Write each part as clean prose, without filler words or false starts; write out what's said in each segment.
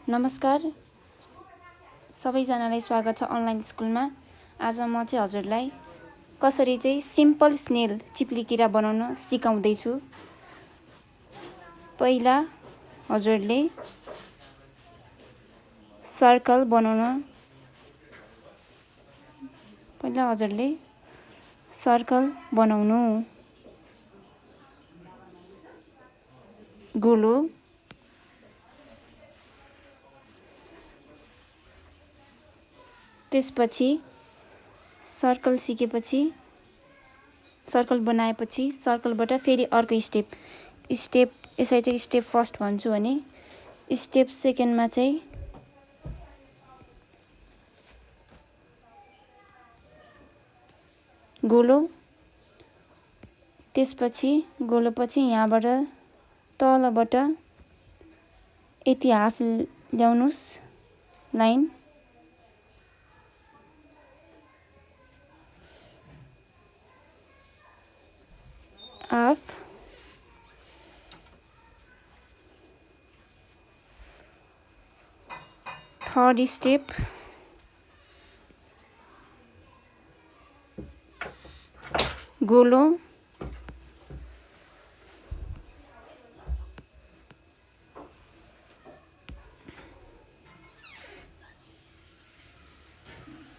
नमस्कार सबैजनालाई स्वागत छ अनलाइन स्कुलमा। आज म चाहिँ हजुरलाई कसरी चाहिँ सिम्पल स्नेल चिप्लिकिरा बनाउन सिकाउँदै छु। पहिला हजुरले सर्कल बनाउनु गोलो त्यसपछि सर्कल सिकेपछि सर्कल बनाएपछि सर्कलबाट फेरि अर्को स्टेप यसै चाहिँ स्टेप फर्स्ट भन्छु भने स्टेप सेकेन्डमा चाहिँ गोलो, त्यसपछि गोलोपछि यहाँबाट तलबाट यति हाफ ल्याउनुस् लाइन, हाफ थर्ड स्टेप गोलो,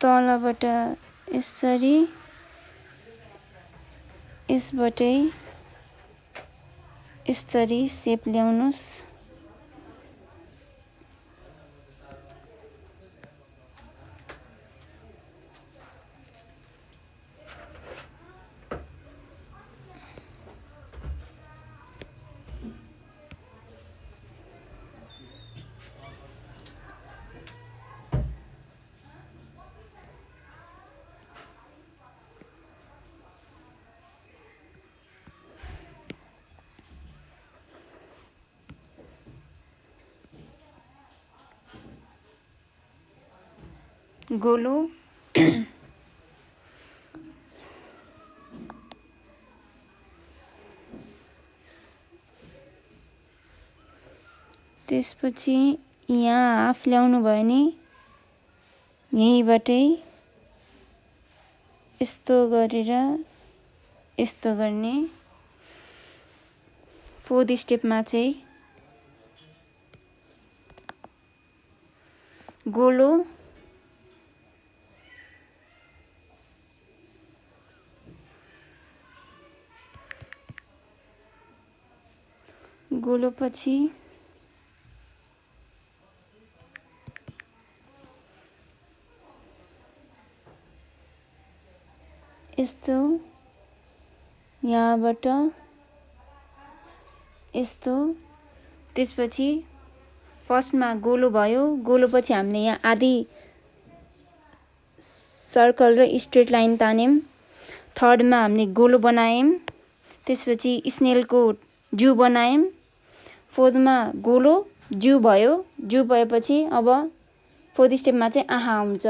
तलबाट यसरी यसबाटै यसरी सेप ल्याउनुस्, गोलो त्यसपछि यहाँ हाफ ल्याउनु भयो भने यहीँबाटै यस्तो गरेर यस्तो गर्ने। फोर्थ स्टेपमा चाहिँ गोलो, गोलोपछि यस्तो यहाँबाट यस्तो, त्यसपछि फर्स्टमा गोलो भयो, गोलोपछि हामीले यहाँ आधी सर्कल र स्ट्रेट लाइन तान्यौं, थर्डमा हामीले गोलो बनायौं, त्यसपछि स्नेलको जिउ बनायौं, फोर्थमा गोलो जिउ भयो, जिउ भएपछि अब फोर्थ स्टेपमा चाहिँ आँखा हुन्छ।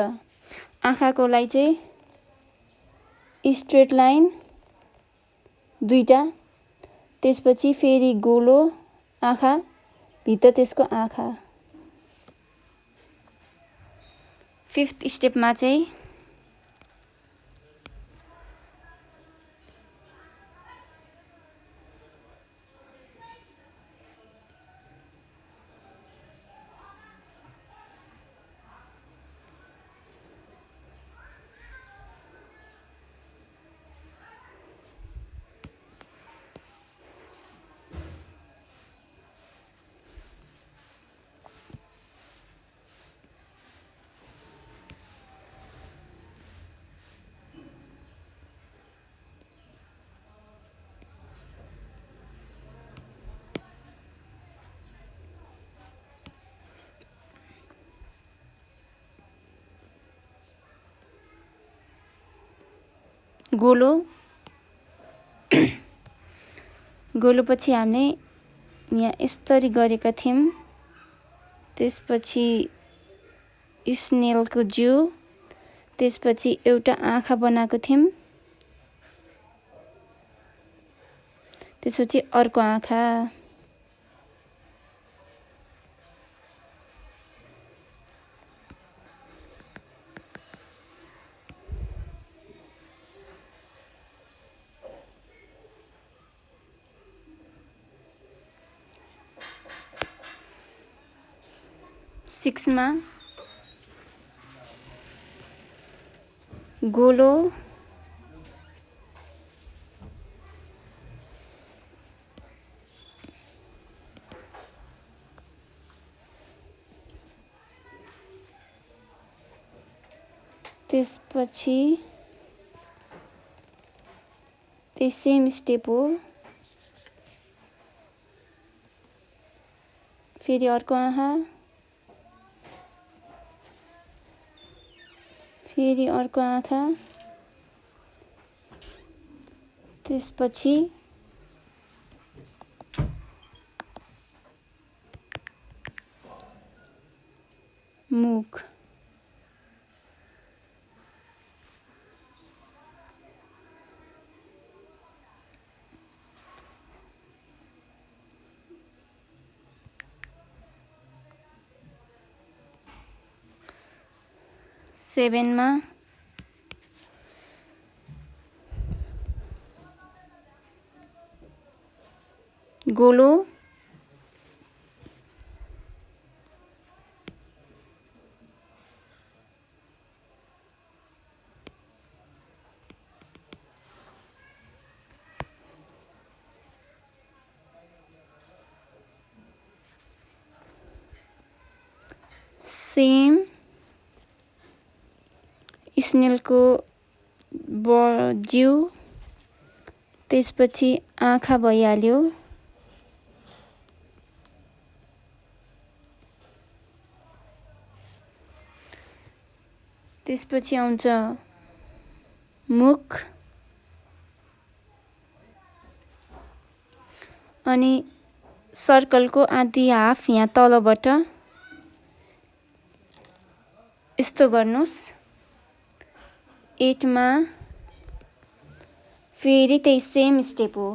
आँखाको लागि चाहिँ स्ट्रेट लाइन दुईटा, त्यसपछि फेरि गोलो आँखा भित्र त्यसको आँखा। फिफ्थ स्टेपमा चाहिँ गोलो, गोलोपछि हामीले यहाँ यसरी गरेका थियौं, त्यसपछि स्नेलको जिउ, त्यसपछि एउटा आँखा बनाएको थियौं, त्यसपछि अर्को आँखा, 6 मा गोलो त्यसपछि त्यही सेम स्टेप हो, फेरि अर्को आँखा, फेरि अर्को आँखा, त्यसपछि मुख, सेभेनमा गोलो सेम स्नेलको जिउ, त्यसपछि आँखा भइहाल्यो, त्यसपछि आउँछ मुख, अनि सर्कलको आधी हाफ यहाँ तलबाट यस्तो गर्नुस्। 8 मा फेरि त्यही सेम स्टेप हो,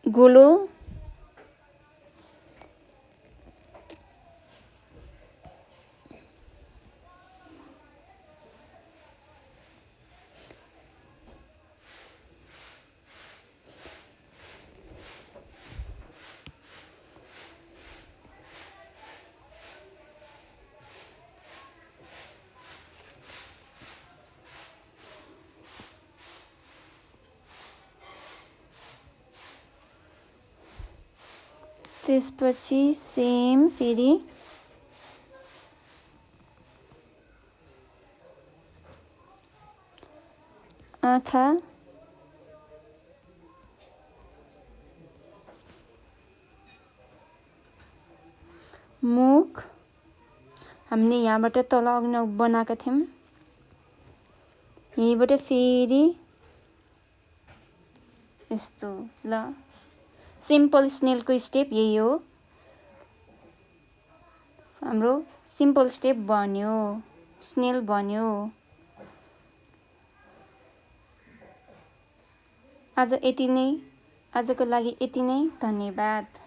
गोलो त्यसपछि सेम फेरि आँखा, मुख, हामीले यहाँबाट तल अग्न बनाएका थियौं, यहीबाट फेरि यस्तो। ल सिम्पल स्नेलको स्टेप यही हो, हाम्रो सिम्पल स्टेप बन्यो, स्नेल बन्यो। आज यति नै, आजको लागि यति नै, धन्यवाद।